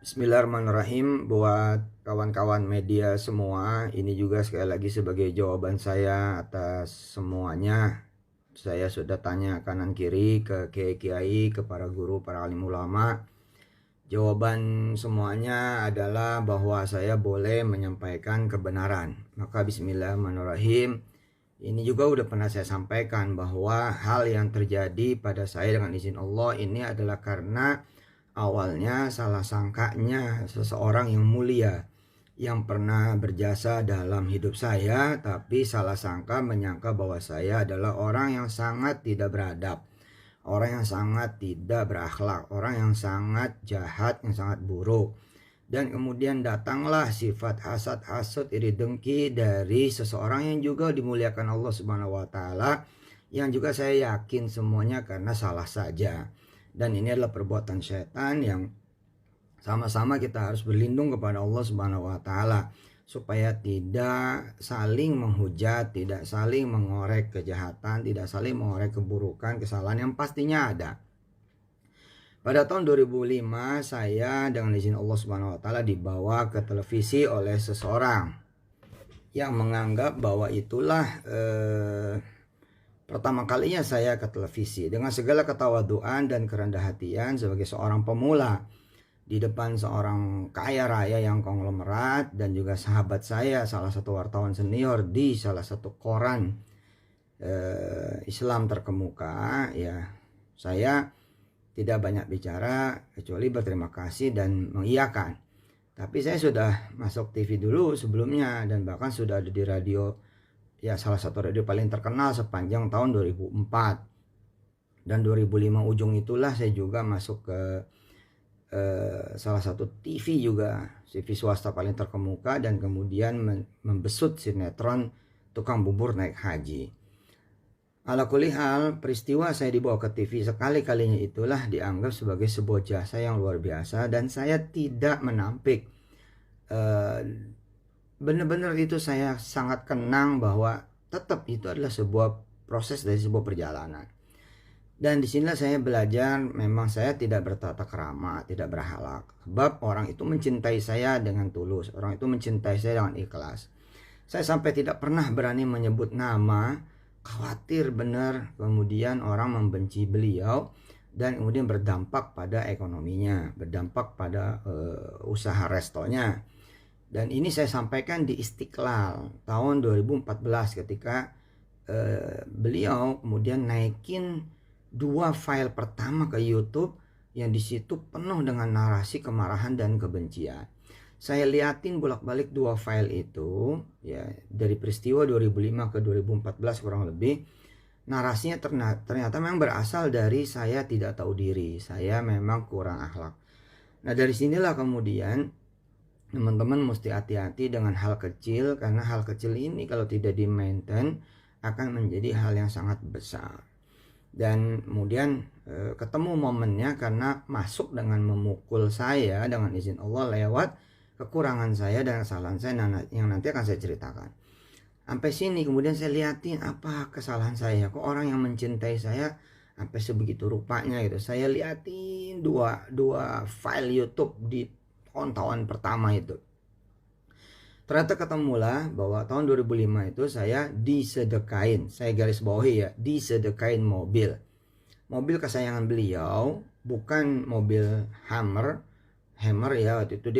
Bismillahirrahmanirrahim. Buat kawan-kawan media semua, ini juga sekali lagi sebagai jawaban saya atas semuanya. Saya sudah tanya kanan kiri ke kiai-kiai, ke para guru, para alim ulama. Jawaban semuanya adalah bahwa saya boleh menyampaikan kebenaran. Maka bismillahirrahmanirrahim. Ini juga udah pernah saya sampaikan bahwa hal yang terjadi pada saya dengan izin Allah ini adalah karena awalnya salah sangkanya seseorang yang mulia yang pernah berjasa dalam hidup saya, tapi salah sangka menyangka bahwa saya adalah orang yang sangat tidak beradab, orang yang sangat tidak berakhlak, orang yang sangat jahat, yang sangat buruk. Dan kemudian datanglah sifat hasad, hasut, iri dengki dari seseorang yang juga dimuliakan Allah Subhanahu wa taala, yang juga saya yakin semuanya karena salah saja. Dan ini adalah perbuatan setan yang sama-sama kita harus berlindung kepada Allah Subhanahu wa taala supaya tidak saling menghujat, tidak saling mengorek kejahatan, tidak saling mengorek keburukan, kesalahan yang pastinya ada. Pada tahun 2005 saya dengan izin Allah Subhanahu wa taala dibawa ke televisi oleh seseorang yang menganggap bahwa itulah pertama kalinya saya ke televisi dengan segala ketawaduan dan kerendah hatian sebagai seorang pemula di depan seorang kaya raya yang konglomerat dan juga sahabat saya, salah satu wartawan senior di salah satu koran Islam terkemuka. Ya, saya tidak banyak bicara kecuali berterima kasih dan mengiyakan. Tapi saya sudah masuk TV dulu sebelumnya dan bahkan sudah ada di radio, ya salah satu radio paling terkenal sepanjang tahun 2004. Dan 2005 ujung itulah saya juga masuk ke salah satu TV juga, TV swasta paling terkemuka, dan kemudian membesut sinetron Tukang Bubur Naik Haji. Ala kulli hal, peristiwa saya dibawa ke TV sekali-kalinya itulah dianggap sebagai sebuah jasa yang luar biasa, dan saya tidak menampik. Benar-benar itu saya sangat kenang bahwa tetap itu adalah sebuah proses dari sebuah perjalanan. Dan disinilah saya belajar memang saya tidak bertata krama, tidak berakhlak. Sebab orang itu mencintai saya dengan tulus, orang itu mencintai saya dengan ikhlas. Saya sampai tidak pernah berani menyebut nama, khawatir benar kemudian orang membenci beliau dan kemudian berdampak pada ekonominya, berdampak pada usaha restonya. Dan ini saya sampaikan di Istiqlal tahun 2014 ketika beliau kemudian naikin 2 file pertama ke YouTube yang disitu penuh dengan narasi kemarahan dan kebencian. Saya liatin bolak-balik 2 file itu, ya dari peristiwa 2005 ke 2014 kurang lebih. Narasinya ternyata memang berasal dari saya tidak tahu diri, saya memang kurang akhlak. Nah dari sinilah kemudian teman-teman mesti hati-hati dengan hal kecil, karena hal kecil ini kalau tidak di-maintain akan menjadi hal yang sangat besar. Dan kemudian ketemu momennya karena masuk dengan memukul saya dengan izin Allah lewat kekurangan saya dan kesalahan saya yang nanti akan saya ceritakan. Sampai sini kemudian saya liatin apa kesalahan saya, kok orang yang mencintai saya sampai sebegitu rupanya gitu. Saya liatin dua file YouTube di tahun-tahun pertama itu. Ternyata ketemulah bahwa tahun 2005 itu saya disedekain, saya garis bawahi ya, disedekain mobil kesayangan beliau, bukan mobil Hammer ya, waktu itu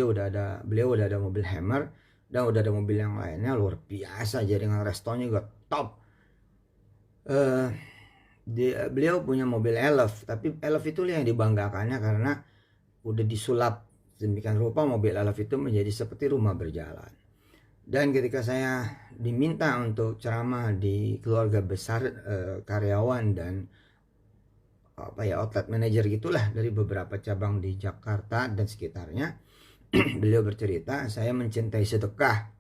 beliau udah ada mobil Hammer dan udah ada mobil yang lainnya luar biasa, jaringan restonya juga top. Beliau punya mobil Elf, tapi Elf itu yang dibanggakannya karena udah disulap demikian rupa mobil Elf itu menjadi seperti rumah berjalan. Dan ketika saya diminta untuk ceramah di keluarga besar karyawan dan outlet manager gitulah dari beberapa cabang di Jakarta dan sekitarnya, beliau bercerita saya mencintai sedekah.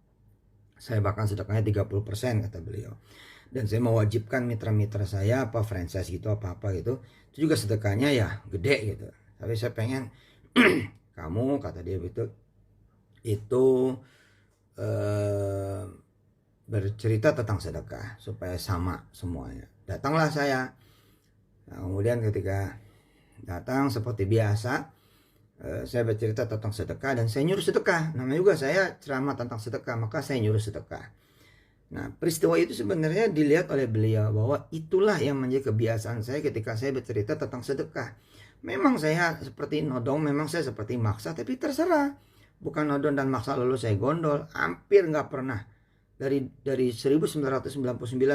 Saya bahkan sedekahnya 30% kata beliau. Dan saya mewajibkan mitra-mitra saya apa franchise gitu apa gitu, itu juga sedekahnya ya gede gitu. Tapi saya pengen kamu, kata dia itu bercerita tentang sedekah supaya sama semuanya. Datanglah saya. Nah, kemudian ketika datang seperti biasa, Saya bercerita tentang sedekah dan saya nyuruh sedekah. Namanya juga saya ceramah tentang sedekah, maka saya nyuruh sedekah. Nah, peristiwa itu sebenarnya dilihat oleh beliau bahwa itulah yang menjadi kebiasaan saya ketika saya bercerita tentang sedekah. Memang saya seperti nodong, memang saya seperti maksa, tapi terserah. Bukan nodong dan maksa lalu saya gondol, hampir nggak pernah. Dari 1999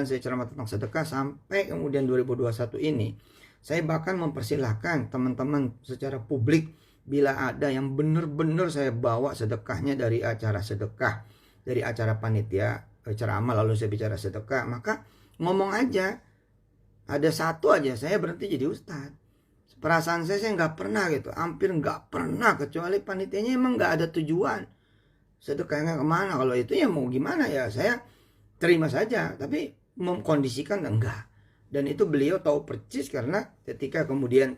saya ceramah tentang sedekah sampai kemudian 2021 ini. Saya bahkan mempersilahkan teman-teman secara publik bila ada yang benar-benar saya bawa sedekahnya dari acara sedekah, dari acara panitia ceramah lalu saya bicara sedekah, maka ngomong aja. Ada satu aja saya berhenti jadi ustadz. Perasaan saya nggak pernah gitu, hampir nggak pernah, kecuali panitianya emang nggak ada tujuan sedekahnya kemana. Kalau itu ya mau gimana ya, saya terima saja, tapi mengkondisikan enggak. Dan itu beliau tahu persis, karena ketika kemudian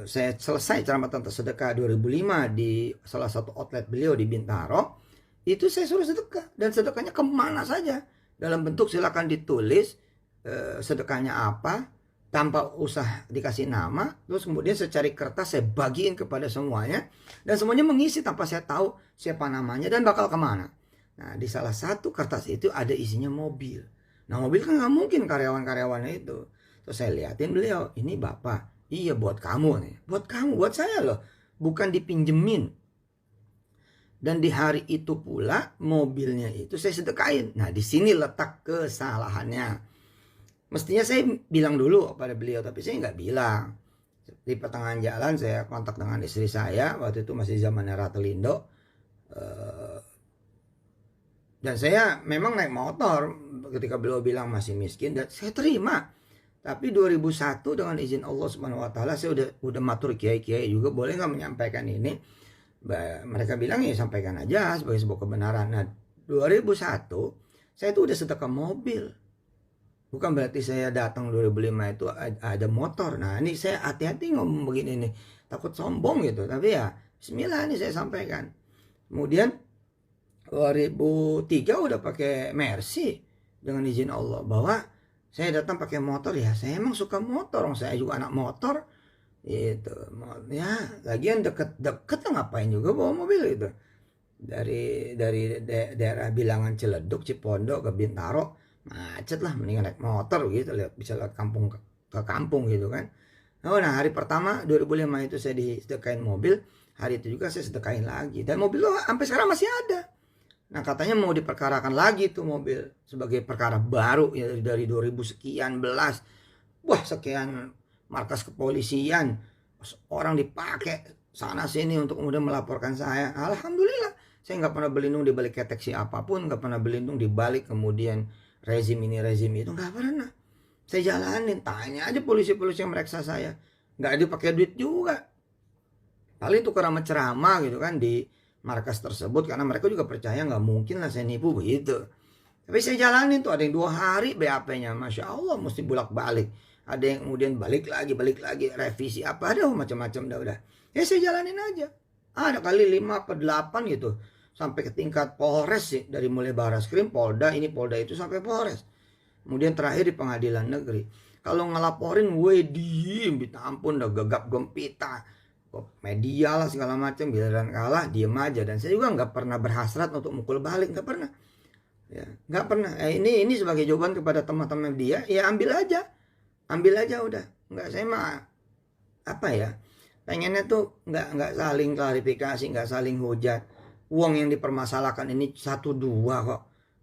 saya selesai ceramah tentang sedekah 2005 di salah satu outlet beliau di Bintaro, itu saya suruh sedekah, dan sedekahnya kemana saja. Dalam bentuk silakan ditulis sedekahnya apa, tanpa usah dikasih nama. Terus kemudian saya cari kertas, saya bagiin kepada semuanya, dan semuanya mengisi tanpa saya tahu siapa namanya dan bakal kemana. Nah, di salah satu kertas itu ada isinya mobil. Nah, mobil kan nggak mungkin karyawan-karyawannya itu. Terus saya liatin beliau, ini bapak, iya buat kamu nih, buat kamu, buat saya loh, bukan dipinjemin. Dan di hari itu pula mobilnya itu saya sedekahin. Nah, di sini letak kesalahannya. Mestinya saya bilang dulu pada beliau, tapi saya nggak bilang. Di pertengahan jalan saya kontak dengan istri saya, waktu itu masih zamannya Ratelindo. Dan saya memang naik motor ketika beliau bilang masih miskin, dan saya terima. Tapi 2001 dengan izin Allah Subhanahu Wa Taala, saya udah matur kiai-kiai juga, boleh nggak menyampaikan ini? Mereka bilang ya sampaikan aja sebagai sebuah kebenaran. Nah, 2001 saya itu udah sedekah mobil. Bukan berarti saya datang 2005 itu ada motor. Nah, ini saya hati-hati ngomong begini nih, takut sombong gitu. Tapi ya bismillah, ini saya sampaikan. Kemudian 2003 udah pakai Mercy dengan izin Allah, bahwa saya datang pakai motor. Ya saya emang suka motor, saya juga anak motor itu ya. Lagian deket ngapain juga bawa mobil itu, dari daerah bilangan Ciledug, Cipondo ke Bintaro macet lah, mendingan naik motor gitu, bisa lewat kampung ke kampung gitu kan. Nah, hari pertama 2005 itu saya disedekain mobil. Hari itu juga saya sedekain lagi, dan mobil itu sampai sekarang masih ada. Nah, katanya mau diperkarakan lagi tuh mobil sebagai perkara baru ya, dari 2000 sekian belas. Wah, sekian markas kepolisian, orang dipakai sana sini untuk kemudian melaporkan saya. Alhamdulillah, saya nggak pernah berlindung di balik keteksi apapun, nggak pernah berlindung di balik kemudian rezim ini rezim itu, nggak pernah. Saya jalanin, tanya aja polisi-polisi yang mereksa saya, nggak ada pakai duit juga. Paling tukar sama ceramah gitu kan di markas tersebut, karena mereka juga percaya nggak mungkin lah saya nipu begitu. Tapi saya jalanin tuh, ada yang 2 hari BAP-nya, Masya Allah, mesti bolak-balik. Ada yang kemudian balik lagi, revisi apa, ada macam-macam udah. Ya saya jalanin aja. Ada kali 5 atau 8 gitu. Sampai ke tingkat Polres sih. Dari mulai Baraskrim, Polda, ini Polda itu sampai Polres. Kemudian terakhir di pengadilan negeri. Kalau ngelaporin, gue diem, minta ampun, udah gegap gempita. Media lah segala macam, giliran kalah, diem aja. Dan saya juga nggak pernah berhasrat untuk mukul balik, nggak pernah. Ya, nggak pernah. Ini sebagai jawaban kepada teman-teman dia, ya ambil aja udah. Nggak, saya mah apa ya, pengennya tuh nggak saling klarifikasi, nggak saling hujat. Uang yang dipermasalahkan ini 1-2 kok,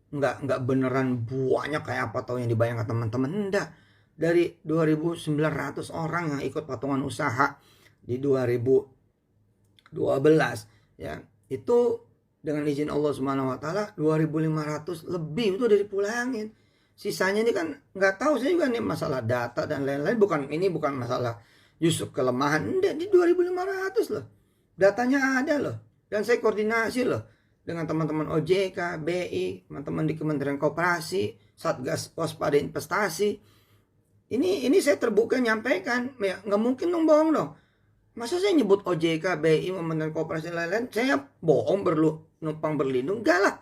nggak beneran banyak kayak apa tau yang dibayangkan teman-teman. Enggak, dari 2.900 orang yang ikut patungan usaha di 2012 ya, itu dengan izin Allah Subhanahu Wa Taala 2.500 lebih itu udah dipulangin. Sisanya ini kan nggak tahu, saya juga nih masalah data dan lain-lain. Ini bukan masalah justru kelemahan, enggak, di 2.500 loh. Datanya ada loh. Dan saya koordinasi loh dengan teman-teman OJK, BI, teman-teman di Kementerian Koperasi, Satgas Waspada Investasi. Ini saya terbuka nyampaikan, ya nggak mungkin dong bohong dong. Masa saya nyebut OJK, BI, Kementerian Koperasi lain-lain, saya bohong numpang berlindung? Enggak lah.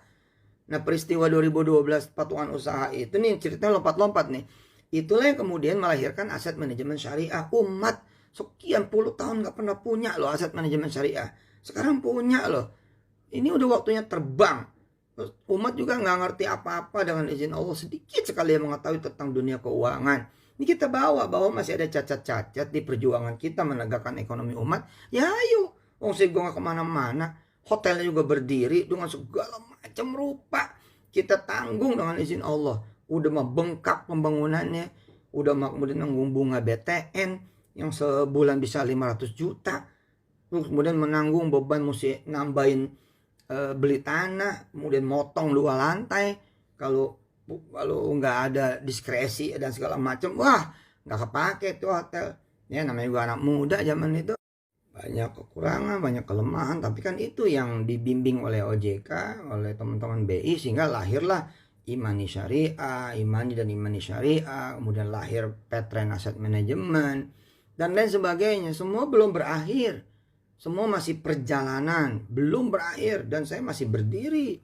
Nah, peristiwa 2012 patungan usaha itu nih ceritanya lompat-lompat nih. Itulah yang kemudian melahirkan aset manajemen syariah umat. sekian puluh tahun nggak pernah punya loh aset manajemen syariah. Sekarang punya loh. Ini udah waktunya terbang. Umat juga nggak ngerti apa-apa, dengan izin Allah sedikit sekali yang mengetahui tentang dunia keuangan. Ini kita bawa bahwa masih ada cacat-cacat di perjuangan kita menegakkan ekonomi umat. Ya ayo, wong sego nggak kemana-mana, hotelnya juga berdiri dengan segala macam rupa. Kita tanggung dengan izin Allah. Udah mah bengkak pembangunannya, udah mah kemudian nanggung bunga BTN yang sebulan bisa 500 juta. Terus kemudian menanggung beban mesti nambahin beli tanah, kemudian motong 2 lantai. Kalau nggak ada diskresi dan segala macam, wah nggak kepake tuh hotel. Ya namanya juga anak muda zaman itu, banyak kekurangan, banyak kelemahan. Tapi kan itu yang dibimbing oleh OJK, oleh teman-teman BI, sehingga lahirlah Imani Syariah, Imani dan Imani Syariah, kemudian lahir Petren Asset Management dan lain sebagainya. Semua belum berakhir. Semua masih perjalanan, belum berakhir, dan saya masih berdiri.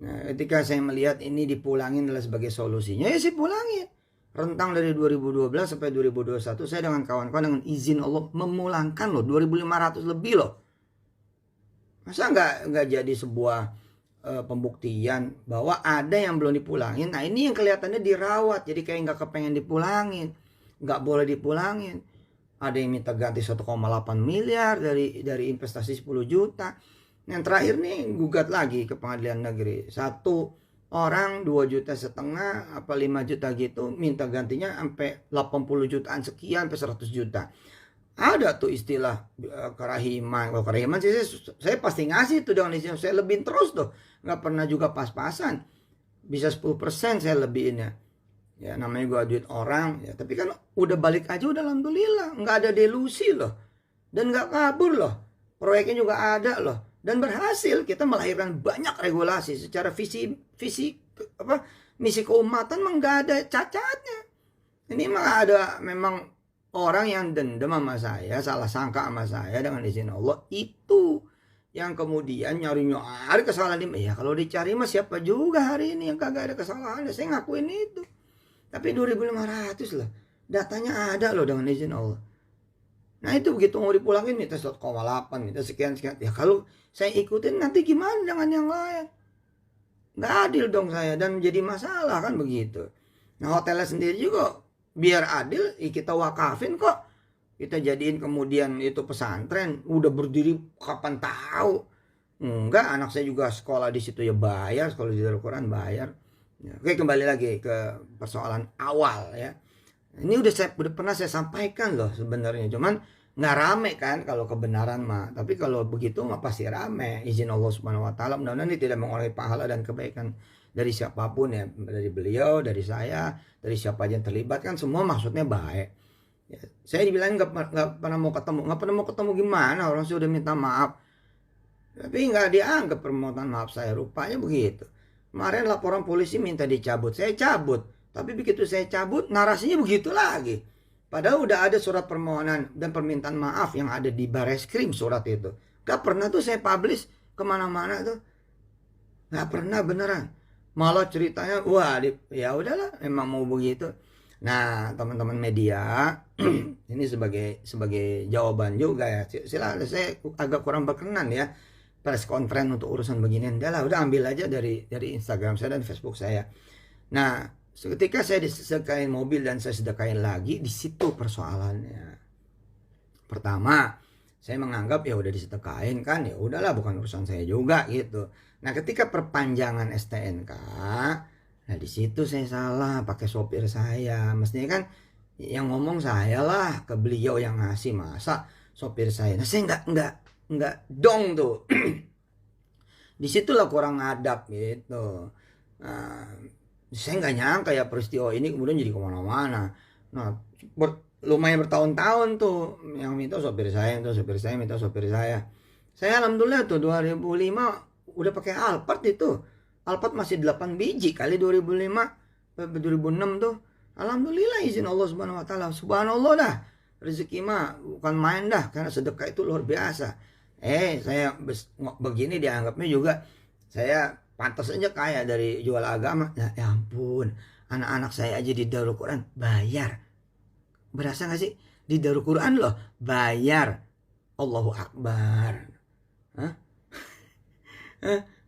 Nah, ketika saya melihat ini dipulangin adalah sebagai solusinya, ya saya pulangin. Rentang dari 2012 sampai 2021, saya dengan kawan-kawan dengan izin Allah memulangkan loh, 2.500 lebih loh. Masa nggak jadi sebuah pembuktian bahwa ada yang belum dipulangin. Nah ini yang kelihatannya dirawat, jadi kayak nggak kepengen dipulangin, nggak boleh dipulangin. Ada yang minta ganti 1,8 miliar dari investasi 10 juta. Yang terakhir nih gugat lagi ke pengadilan negeri. Satu orang 2,5 juta apa 5 juta gitu, minta gantinya sampai 80 jutaan sekian sampai 100 juta. Ada tuh istilah kerahiman. Kalau kerahiman sih saya pasti ngasih tuh dengan istilah, saya lebihin terus tuh. Nggak pernah juga pas-pasan. Bisa 10% saya lebihinnya. Ya namanya gua duit orang ya, tapi kan udah balik aja udah alhamdulillah, nggak ada delusi loh, dan nggak kabur loh, proyeknya juga ada loh, dan berhasil kita melahirkan banyak regulasi secara visi misi keumatan mah nggak ada cacatnya. Ini mah ada memang orang yang dendam sama saya, salah sangka sama saya dengan izin Allah, itu yang kemudian nyari kesalahan ini. Ya kalau dicari mah siapa juga hari ini yang kagak ada kesalahan, saya ngakuin itu. Tapi 2.500 lah, datanya ada loh dengan izin Allah. Nah itu begitu mau dipulangin minta 1,8, minta sekian. Ya kalau saya ikutin nanti gimana dengan yang lain? Nggak adil dong saya, dan jadi masalah kan begitu. Nah hotelnya sendiri juga biar adil kita wakafin kok. Kita jadiin kemudian itu pesantren, udah berdiri kapan tahu. Enggak, anak saya juga sekolah di situ ya bayar, sekolah di Darul Quran bayar. Ya, oke, kembali lagi ke persoalan awal ya. Ini udah pernah saya sampaikan loh sebenarnya, cuman nggak rame kan kalau kebenaran mah. Tapi kalau begitu mah pasti rame. Izin Allah Subhanahu Wa Taala, mudah-mudahan ini tidak mengurangi pahala dan kebaikan dari siapapun ya, dari beliau, dari saya, dari siapa aja yang terlibat, kan semua maksudnya baik. Ya, saya dibilang nggak pernah mau ketemu gimana, orang sudah minta maaf, tapi nggak dianggap permohonan maaf saya, rupanya begitu. Kemarin laporan polisi minta dicabut, saya cabut. Tapi begitu saya cabut, narasinya begitu lagi. Padahal udah ada surat permohonan dan permintaan maaf yang ada di Bareskrim, surat itu. Gak pernah tuh saya publish kemana-mana tuh. Gak pernah beneran. Malah ceritanya, wah ya udahlah, emang mau begitu. Nah teman-teman media, ini sebagai jawaban juga ya. Silakan, saya agak kurang berkenan ya press conference untuk urusan beginian. Udah ambil aja dari Instagram saya dan Facebook saya. Nah, ketika saya disedekain mobil dan saya sedekain lagi, di situ persoalannya. Pertama, saya menganggap ya udah disedekain kan, ya udahlah bukan urusan saya juga gitu. Nah, ketika perpanjangan STNK, nah di situ saya salah, pakai sopir saya. Mestinya kan yang ngomong saya lah, ke beliau yang ngasih, masa sopir saya. Nah, saya enggak dong tuh. Disitulah kurang adab gitu. Nah, saya nggak nyangka ya peristiwa ini kemudian jadi kemana-mana. Nah lumayan bertahun-tahun tuh yang minta sopir saya, minta sopir saya. Saya alhamdulillah tuh 2005 udah pakai Alphard itu. Alphard masih 8 biji kali 2005 2006 tuh. Alhamdulillah izin Allah Subhanahu Wa Taala. Subhanallah dah, rezeki mah bukan main dah, karena sedekah itu luar biasa. Saya begini dianggapnya juga saya pantas aja kaya dari jual agama. Ya ampun, anak-anak saya aja di Darul Quran bayar. Berasa gak sih? di Darul Quran loh, bayar. Allahu Akbar. Hah?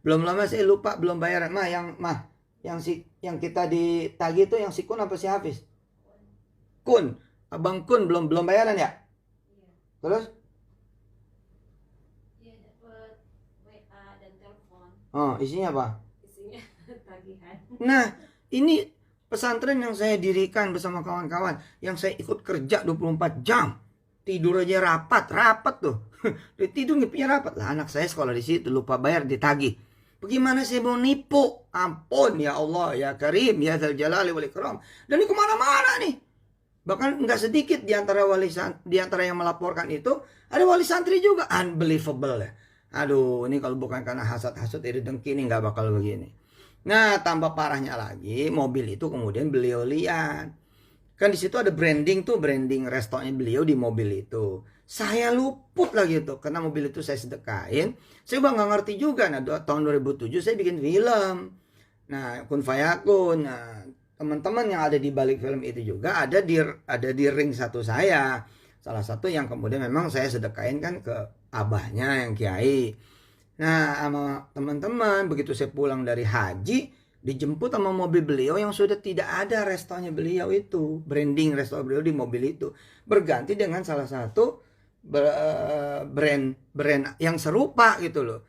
Belum lama saya lupa belum bayar. Yang kita ditagih itu yang si Kun apa si Hafiz? Kun, Abang Kun belum bayaran ya? Terus? Iya, dapat WA dan telepon. Oh, isinya apa? Isinya tagihan. Nah, ini pesantren yang saya dirikan bersama kawan-kawan, yang saya ikut kerja 24 jam. Tidur aja rapat tuh. Tidur nggak punya rapat lah. Anak saya sekolah di situ, lupa bayar, ditagih. Bagaimana saya mau nipu? Ampun ya Allah, ya Karim, ya Dzal Jalali wal Ikram. Dan ini kemana-mana nih. Bahkan nggak sedikit di antara yang melaporkan itu ada wali santri juga. Unbelievable ya. Aduh, ini kalau bukan karena hasad-hasad iri dengki ini nggak bakal begini. Nah, tambah parahnya lagi, mobil itu kemudian beliau lihat. Kan di situ ada branding restonya beliau di mobil itu. Saya luput lagi tuh, karena mobil itu saya sedekahin. Saya udah nggak ngerti juga. Nah, tahun 2007 saya bikin film. Nah, Kun Fayakun. Nah, teman-teman yang ada di balik film itu juga ada di ring satu saya. Salah satu yang kemudian memang saya sedekahin kan ke abahnya yang kiai. Nah, sama teman-teman begitu saya pulang dari haji, dijemput sama mobil beliau yang sudah tidak ada restonya beliau itu, branding resto beliau di mobil itu, berganti dengan salah satu brand yang serupa gitu loh.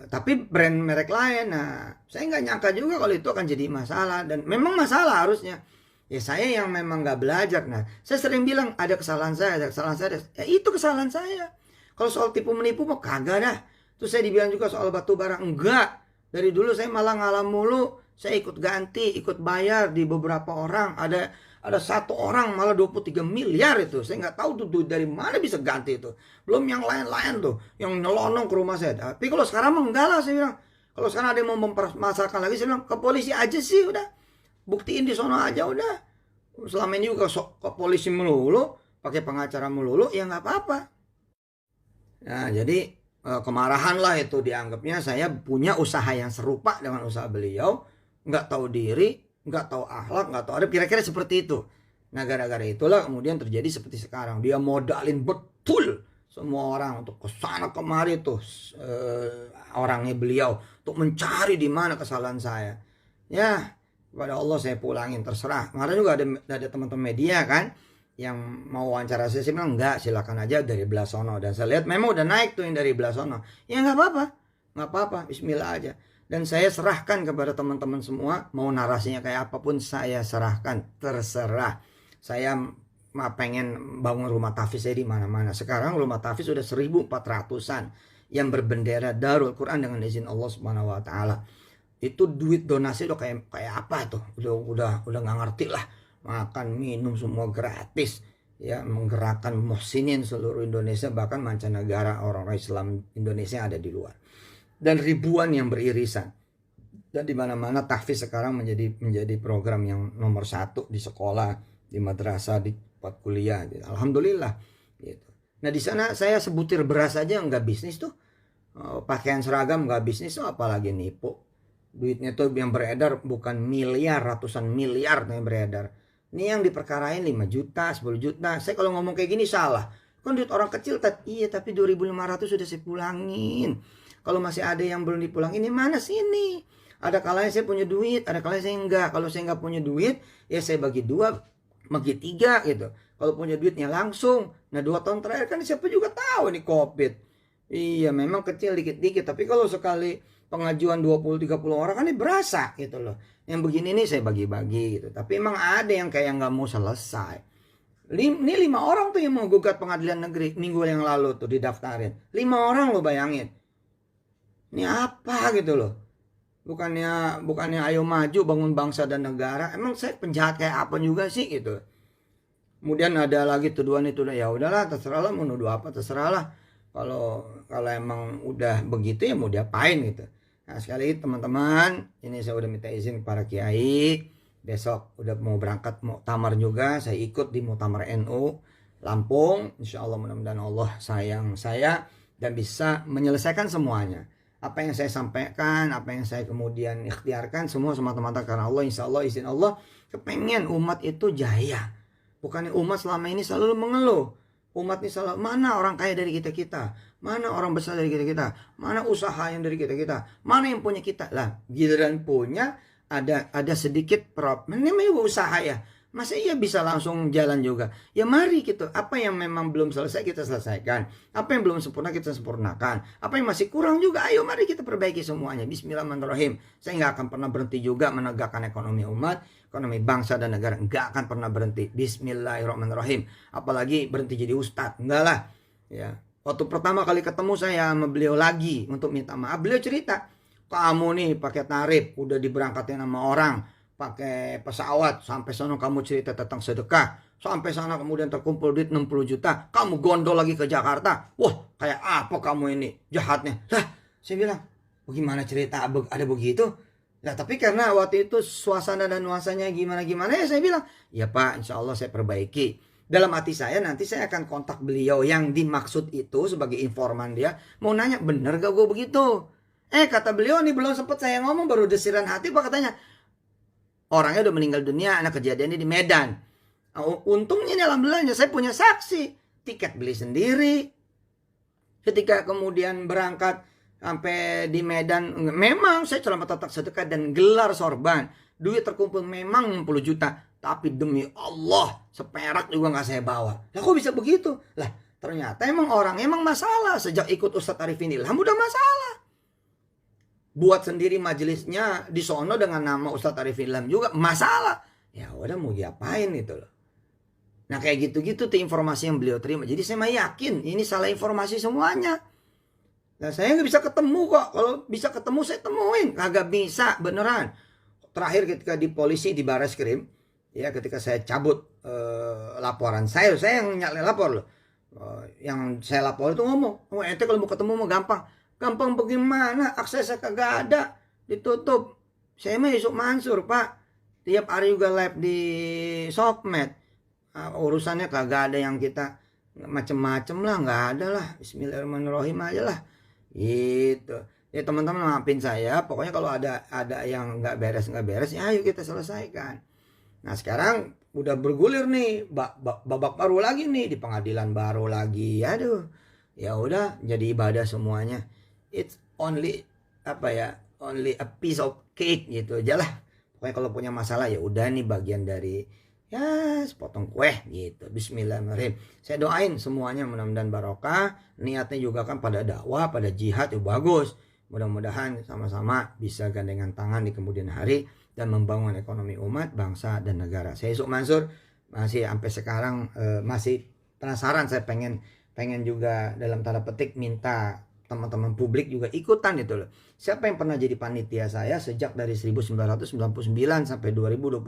Tapi brand merek lain. Nah, saya nggak nyangka juga kalau itu akan jadi masalah, dan memang masalah harusnya. Ya saya yang memang nggak belajar. Nah, saya sering bilang ada kesalahan saya. Ya itu kesalahan saya. Kalau soal tipu menipu mah kagak dah. Terus saya dibilang juga soal batu bara, enggak. Dari dulu saya malah ngalah mulu. Saya ikut ganti, ikut bayar di beberapa orang. Ada satu orang malah 23 miliar itu. Saya nggak tahu tuh dari mana bisa ganti itu. Belum yang lain-lain tuh, yang nyelonong ke rumah saya. Tapi kalau sekarang mah enggak lah, saya bilang. Kalau sekarang ada yang mau mempermasalahkan lagi, saya bilang ke polisi aja sih udah. Buktiin di sono aja udah. Selama ini juga ke polisi melulu, pakai pengacara melulu, ya nggak apa-apa. Nah, jadi kemarahan lah itu dianggapnya saya punya usaha yang serupa dengan usaha beliau, nggak tahu diri, nggak tahu akhlak, nggak tahu adab, kira-kira seperti itu. Nah, gara-gara itulah kemudian terjadi seperti sekarang. Dia modalin betul semua orang untuk kesana kemari tuh orangnya beliau untuk mencari di mana kesalahan saya. Ya, kepada Allah saya pulangin, terserah. Kemarin juga ada teman-teman media kan yang mau wawancara saya bilang enggak, silakan aja dari belah sono. Dan saya lihat memang udah naik tuh yang dari belah sono. Ya nggak apa-apa, bismillah aja. Dan saya serahkan kepada teman-teman semua, mau narasinya kayak apapun saya serahkan, terserah. Saya pengen bangun rumah tahfiz saya di mana-mana. Sekarang rumah tahfiz sudah 1.400-an yang berbendera Darul Quran dengan izin Allah Subhanahu wa taala. Itu duit donasi udah kayak apa tuh, udah nggak ngerti lah. Makan minum semua gratis ya, menggerakkan muhsinin seluruh Indonesia, bahkan mancanegara, orang-orang Islam Indonesia yang ada di luar, dan ribuan yang beririsan. Dan di mana-mana tahfiz sekarang menjadi program yang nomor 1 di sekolah, di madrasah, di tempat kuliah gitu. Alhamdulillah gitu. Nah, di sana saya sebutir beras aja nggak bisnis tuh, pakaian seragam nggak bisnis tuh, apalagi nipu. Duitnya tuh yang beredar bukan miliar, ratusan miliar yang beredar. Ini yang diperkarain 5 juta, 10 juta. Saya kalau ngomong kayak gini salah. Kan duit orang kecil, iya, tapi 2.500 sudah saya pulangin. Kalau masih ada yang belum dipulangin, ini mana sini? Ada kalanya saya punya duit, ada kalanya saya enggak. Kalau saya enggak punya duit, ya saya bagi 2, bagi 3 gitu. Kalau punya duitnya langsung. Nah, 2 tahun terakhir kan siapa juga tahu nih COVID. Iya, memang kecil dikit-dikit, tapi kalau sekali pengajuan 20-30 orang kan ini berasa gitu loh. Yang begini nih saya bagi-bagi gitu. Tapi emang ada yang kayak nggak mau selesai. Ini 5 orang tuh yang mau gugat pengadilan negeri minggu yang lalu tuh didaftarin. 5 orang lo bayangin. Ini apa gitu loh. Bukannya ayo maju bangun bangsa dan negara. Emang saya penjahat kayak apa juga sih gitu. Kemudian ada lagi tuduhan itu, ya udahlah terserah lah, mau nuduh apa terserah lah. Kalau emang udah begitu ya mau diapain gitu. Nah, sekali lagi teman-teman, ini saya udah minta izin para kiai. Besok udah mau berangkat muktamar juga, saya ikut di muktamar NU Lampung. Insya Allah mudah-mudahan Allah sayang saya dan bisa menyelesaikan semuanya. Apa yang saya sampaikan, apa yang saya kemudian ikhtiarkan, semua semata-mata karena Allah. Insya Allah izin Allah, kepengen umat itu jaya. Bukannya umat selama ini selalu mengeluh. Umat ini selalu, mana orang kaya dari kita-kita? Mana orang besar dari kita-kita? Mana usaha yang dari kita-kita? Mana yang punya kita? Lah, giliran punya ada sedikit ini memang usaha ya. Masa iya bisa langsung jalan juga? Ya mari gitu. Apa yang memang belum selesai kita selesaikan. Apa yang belum sempurna kita sempurnakan. Apa yang masih kurang juga, ayo mari kita perbaiki semuanya. Bismillahirrahmanirrahim. Saya nggak akan pernah berhenti juga menegakkan ekonomi umat, ekonomi bangsa dan negara. Nggak akan pernah berhenti. Bismillahirrahmanirrahim. Apalagi berhenti jadi ustadz. Enggak lah. Ya. Waktu pertama kali ketemu saya sama beliau lagi untuk minta maaf, beliau cerita, kamu nih pakai tarif, udah diberangkatin sama orang, pakai pesawat, sampai sana kamu cerita tentang sedekah, sampai sana kemudian terkumpul duit 60 juta, kamu gondol lagi ke Jakarta, wah kayak apa kamu ini jahatnya. Lah saya bilang, bagaimana cerita ada begitu? Nah tapi karena waktu itu suasana dan nuansanya gimana-gimana ya saya bilang, ya Pak insya Allah saya perbaiki. Dalam hati saya nanti saya akan kontak beliau yang dimaksud itu sebagai informan dia, mau nanya bener gak gue begitu. Kata beliau nih belum sempet saya ngomong baru desiran hati Pak katanya, orangnya udah meninggal dunia, anak kejadiannya di Medan. Untungnya ini alhamdulillahnya saya punya saksi. Tiket beli sendiri. Ketika kemudian berangkat sampai di Medan, memang saya ceramah tentang sedekah dan gelar sorban. Duit terkumpul memang 60 juta. Tapi demi Allah, seperak juga gak saya bawa. Lah kok bisa begitu? Lah ternyata emang orang emang masalah. Sejak ikut Ustadz Arifin Ilham udah masalah. Buat sendiri majelisnya di sono dengan nama Ustadz Arifin Ilham juga masalah. Ya udah mau diapain itu loh. Nah kayak gitu-gitu tuh informasi yang beliau terima. Jadi saya mah yakin ini salah informasi semuanya. Nah saya nggak bisa ketemu kok. Kalau bisa ketemu saya temuin. Kagak bisa beneran. Terakhir ketika di polisi di Barreskrim, ya ketika saya cabut laporan saya yang nyalin lapor loh. Yang saya lapor itu ngomong, ente kalau mau ketemu mau gampang. Gampang bagaimana? Aksesnya kagak ada. Ditutup. Saya mah Yusuf Mansur, Pak. Tiap hari juga live di Sokmed. Urusannya kagak ada yang kita macem-macem lah. Nggak ada lah. Bismillahirrahmanirrahim aja lah. Gitu. Ya teman-teman maafin saya. Pokoknya kalau ada yang nggak beres, ya ayo kita selesaikan. Nah sekarang udah bergulir nih. Babak baru lagi nih. Di pengadilan baru lagi. Aduh. Ya udah jadi ibadah semuanya. It's only only a piece of cake gitu aja lah. Pokoknya kalau punya masalah ya udah nih bagian dari ya sepotong kue gitu. Bismillahirrahmanirrahim. Saya doain semuanya mudah-mudahan barokah. Niatnya juga kan pada dakwah, pada jihad ya bagus. Mudah-mudahan sama-sama bisa gandengan tangan di kemudian hari dan membangun ekonomi umat, bangsa dan negara. Saya Yusuf Mansur masih sampai sekarang masih penasaran, saya pengen juga dalam tanda petik minta teman-teman publik juga ikutan gitu loh. Siapa yang pernah jadi panitia saya sejak dari 1999 sampai 2021.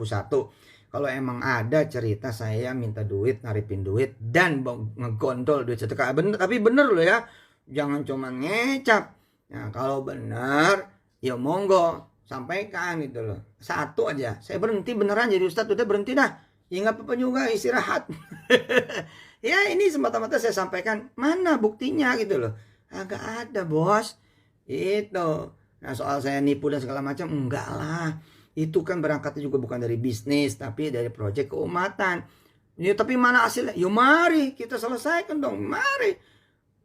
Kalau emang ada cerita saya minta duit, naripin duit dan ngegondol duit sedekah. Tapi bener loh ya. Jangan cuma ngecap. Nah, kalau bener ya monggo sampaikan gitu loh. Satu aja. Saya berhenti beneran jadi ustadz, udah berhenti dah. Ya nggak apa-apa juga istirahat. Ya ini semata-mata saya sampaikan. Mana buktinya gitu loh. Agak ada bos. Itu. Nah soal saya nipu dan segala macam. Enggak lah. Itu kan berangkatnya juga bukan dari bisnis. Tapi dari proyek keumatan. Ya tapi mana hasilnya? Yuk mari kita selesaikan dong. Mari.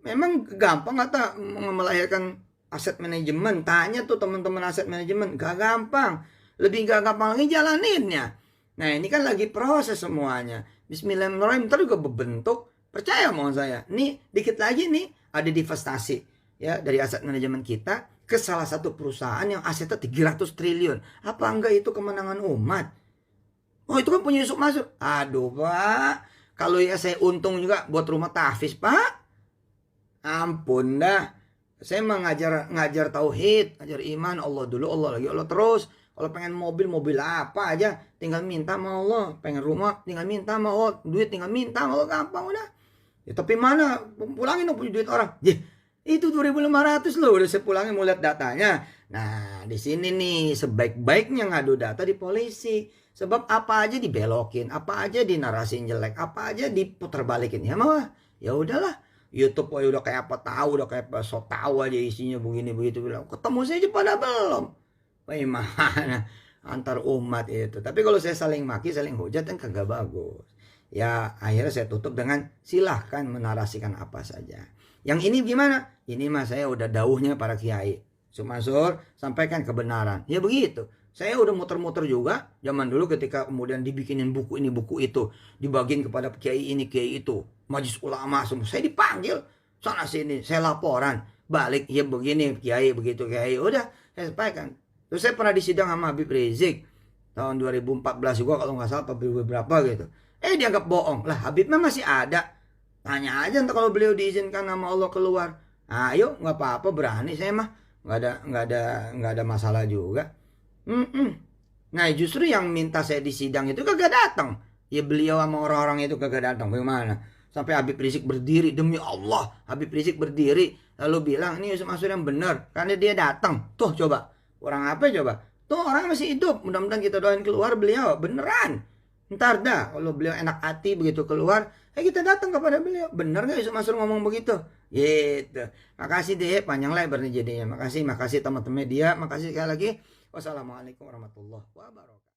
Memang gampang kata melahirkan aset manajemen. Tanya tuh teman-teman aset manajemen. Gak gampang. Lebih gak gampang lagi jalaninnya. Nah ini kan lagi proses semuanya. Bismillahirrahmanirrahim. Ntar juga berbentuk. Percaya mau saya. Nih dikit lagi nih. Ada divestasi. Ya dari aset manajemen kita. Ke salah satu perusahaan yang asetnya 300 triliun. Apa enggak itu kemenangan umat? Oh itu kan punya Yusuf Mansur. Aduh Pak. Kalau ya saya untung juga buat rumah tahfiz Pak. Ampun dah. Saya mah ngajar tauhid, ngajar iman, Allah dulu, Allah lagi, Allah terus. Kalau pengen mobil apa aja, tinggal minta sama Allah. Pengen rumah, tinggal minta sama Allah. Duit tinggal minta sama Allah, gampang udah. Ya tapi mana, pulangin dong punya duit orang. Itu 2.500 loh, udah saya pulangin mau lihat datanya. Nah, di sini nih sebaik-baiknya ngadu data di polisi. Sebab apa aja dibelokin, apa aja dinarasiin jelek, apa aja diputar balikin. Ya mah, ya udahlah. YouTube udah kayak apa tahu, udah kayak apa so tahu aja isinya begini begitu bilang. Ketemu saya aja pada belum. Bagaimana antar umat itu. Tapi kalau saya saling maki, saling hujat kan kagak bagus. Ya akhirnya saya tutup dengan silahkan menarasikan apa saja. Yang ini gimana? Ini mah saya udah dauhnya para kiai. Sumasur sampaikan kebenaran. Ya begitu. Saya udah muter-muter juga zaman dulu ketika kemudian dibikinin buku ini buku itu, dibagiin kepada kiai ini kiai itu, majelis ulama semua. Saya dipanggil sana sini, saya laporan balik, ya begini kiai begitu kiai. Udah saya sampaikan. Terus saya pernah disidang sama Habib Rizik tahun 2014 juga kalau nggak salah apa berapa gitu. Dianggap bohong. Lah Habib mah masih ada. Tanya aja ntar kalau beliau diizinkan nama Allah keluar. Ayo nggak apa-apa berani saya mah. Nggak ada masalah juga. Nah justru yang minta saya disidang itu kagak datang. Ya beliau sama orang-orang itu kagak datang. Bagaimana? Sampai Habib Rizik berdiri, demi Allah Habib Rizik berdiri lalu bilang ini Yusuf Mansur yang benar karena dia datang. Tuh coba orang apa coba? Tuh orang masih hidup. Mudah-mudahan kita doain keluar beliau beneran. Ntar dah kalau beliau enak hati begitu keluar, kita datang kepada beliau. Bener gak Yusuf Mansur ngomong begitu? Gitu. Makasih deh, panjang lebar nih jadinya. Makasih teman-teman media. Makasih sekali lagi. Wassalamualaikum warahmatullahi wabarakatuh.